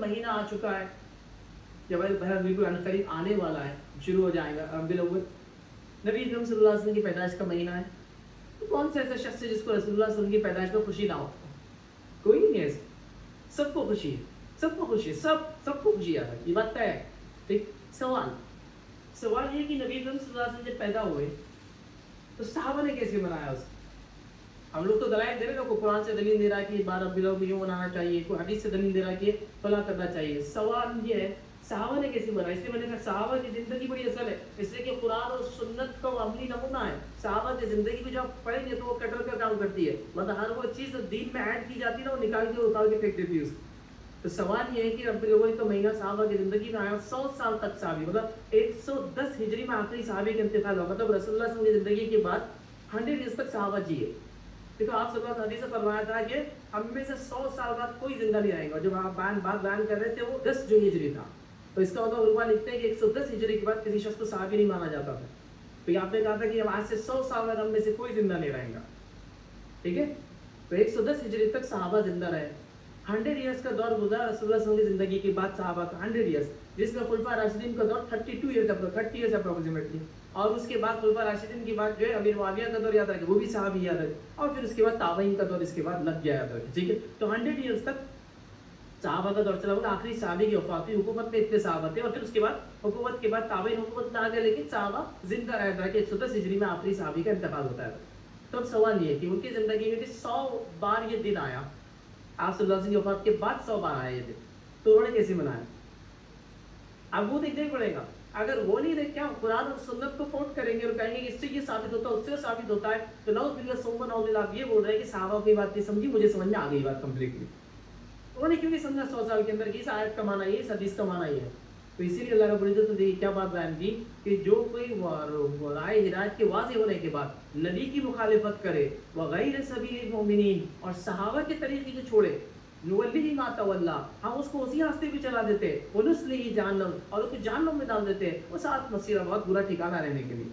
مہینہ آ چکا ہے جب بہرحال بالکل عنقریب آنے والا ہے، شروع ہو جائے گا ربیع الاول، نبی اکرم صلی اللہ علیہ وسلم کی پیدائش کا مہینہ ہے، تو کون سا ایسا شخص ہے جس کو رسول اللہ صلی اللہ علیہ وسلم کی پیدائش پر خوشی نہ ہو؟ کوئی نہیں ہے ایسا، سب کو خوشی ہے، سب کو خوشی ہے، سب کو خوشی ہے، یہ بات طے ہے. ٹھیک. سوال یہ کہ نبی اکرم صلی اللہ علیہ وسلم جب پیدا ہوئے تو صحابہ نے کیسے منایا اسے؟ ہم لوگ تو دلائل دے رہے ہیں، کوئی قرآن سے دلیل دے رہا ہے کہ 12 ربیع الاول یوں منانا چاہیے، کوئی حدیث سے دلیل دے رہا ہے کہ فلاں کرنا چاہیے. سوال یہ ہے صحابہ نے کیسے منایا؟ اس لیے میں نے کہا صحابہ کی زندگی بڑی اصل ہے، اس لیے کہ قرآن اور سنت کا وہ عملی نمونہ ہے. صحابہ کی زندگی کو جب پڑھیں گے تو وہ کٹر کا کام کرتی ہے، مطلب ہر وہ چیز دین میں ایڈ کی جاتی ہے نا وہ نکال کے اتار کے پھینک دیتی ہے اس کو. تو سوال یہ ہے کہ ربیع الاول کا مہینہ صحابہ کی زندگی میں آیا، 100 سال تک صحابی، مطلب 110 ہجری میں آخری صحابی کا انتقال ہوا، مطلب رسول اللہ صلی اللہ علیہ وسلم کی زندگی کے بعد 100 ایئرس تک صحابہ جیے. دیکھو آپ صلی اللہ علیہ وسلم حدیث سے فرمایا تھا کہ ہم میں سے 100 سال بعد کوئی زندہ نہیں آئے گا. جو آپ بات بیان کر رہے تھے وہ 10 جو ہجری تھا، تو اس کا مطلب علماء لکھتے ہیں کہ 110 ہجری کے بعد کسی شخص کو صحابی نہیں مانا جاتا تھا. تو یہ آپ نے کہا تھا کہ آج سے 100 سال بعد ہم میں سے کوئی زندہ نہیں رہے گا. ٹھیک ہے، تو 110 ہجری تک صحابہ زندہ رہے. 100 ایئرس کا دور گزرا رسول اللہ صلی اللہ علیہ وسلم کی زندگی کے بعد صحابہ کا 100 ایئرس، جس میں خلفاء راشدین کا دور 32 ایئرس اپروکسیمیٹلی، اور اس کے بعد خلفاء راشدین کے بعد جو ہے امیر معاویہ کا دور یاد رکھے، وہ بھی صحابی یاد رکھے، اور پھر اس کے بعد تابعین کا دور اس کے بعد لگ گیا یاد رکھے. ٹھیک ہے، تو 100 ایئرس تک صحابہ کا دور چلا ہوا. آخری صحابی کی وفات ہوئی، حکومت میں اتنے صحابہ تھے، اور پھر اس کے بعد حکومت کے بعد تابعین حکومت میں آ گئے، لیکن صحابہ زندہ رہے تھا کہ 110 ہجری میں آخری صحابی کا انتقال ہوتا ہے. تو اب سوال یہ ہے کہ ان کی زندگی میں بھی 100 بار یہ دن آیا، آپ صلی اللہ علیہ وسلم کی وفات کے بعد 100 بار آیا یہ دن، تو انہوں نے کیسے منایا؟ اب وہ دیکھنا پڑے گا. اگر وہ نہیں دیکھ کیا قرآن اور سنت کو کوٹ کریں گے اور کہیں گے کہ اس سے یہ ثابت ہوتا ہے، اس سے ثابت ہوتا ہے، تو نعوذ باللہ ثم نعوذ باللہ آپ یہ بول رہے ہیں کہ صحابہ کی بات نہیں سمجھی، مجھے سمجھ میں آ گئی بات کمپلیٹلی. انہوں نے کیوں نہیں سمجھا 100 سال کے اندر کہ اس آیت کا معنی یہ، اس حدیث کا معنی یہ ہے؟ تو اسی لیے اللہ رب العزت نے کیا بات بیان کی کہ جو کوئی رائے ہدایت کے واضح ہونے کے بعد نبی کی مخالفت کرے وغیر سبیل المؤمنین، اور صحابہ کے طریقے کو چھوڑے، نولیہ ما تولی، ہم اس کو اسی راستے پہ چلا دیتے، ونصلہ جہنم، اور اس کو جہنم میں ڈال دیتے، وہ ساتھ مسیرہ، بہت برا ٹھکانہ رہنے کے لیے.